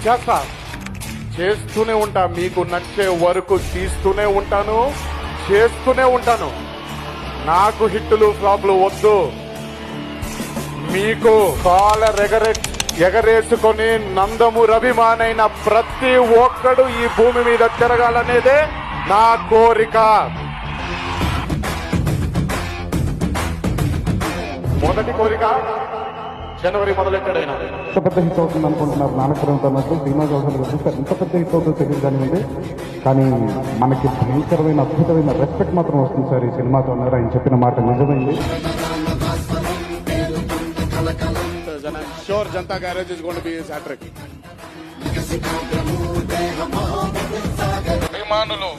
చేస్తా, చేస్తూనే ఉంటా. మీకు నచ్చే వరకు తీస్తూనే ఉంటాను, చేస్తూనే ఉంటాను. నాకు హిట్టులు ఫ్లాప్లు వద్దు. మీకు కాలర్ ఎగరేసుకొని నందమూరి అభిమానైన ప్రతి ఒక్కడు ఈ భూమి మీద తిరగాలనేదే నా కోరిక. మొదటి కోరిక జనవరి మొదలెట్టాడైనా ఇంత పెద్ద హిట్ అవుతుంది అనుకుంటున్నారు. నానకరంతో అన్నట్టు సినిమా చూస్తారు ఇంత పెద్ద హిట్ అవుతుందో తెలియదు కానివ్వండి, కానీ మనకి భయంకరమైన అద్భుతమైన రెస్పెక్ట్ మాత్రం వస్తుంది సార్ ఈ సినిమాతో అన్నారు. ఆయన చెప్పిన మాట నిజమైంది. Sure Janatha Garage is going to be his hat trick. అభిమానులు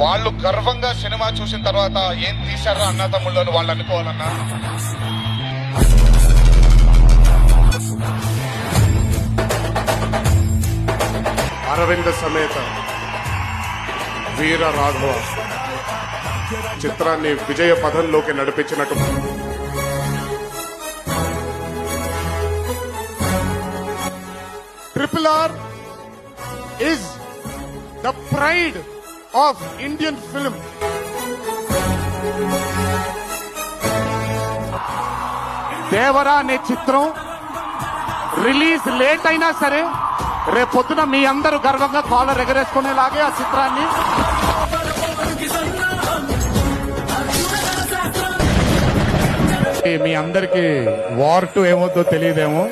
వాళ్ళు గర్వంగా సినిమా చూసిన తర్వాత ఏం తీశారా అన్న తమ్ముళ్ళని వాళ్ళు అనుకోవాలన్నా. అరవింద సమేత వీర రాఘవ చిత్రాన్ని విజయ పథంలోకి నడిపించినట్టు RRR is the pride of Indian film. Devara అనే చిత్రం రిలీజ్ లేట్ అయినా సరే రేపొద్దున మీ అందరూ గర్వంగా కాలర్ ఎగరేసుకునేలాగే ఆ చిత్రాన్ని మీ అందరికీ వార్ 2 ఏమవుతుందో తెలియదేమో.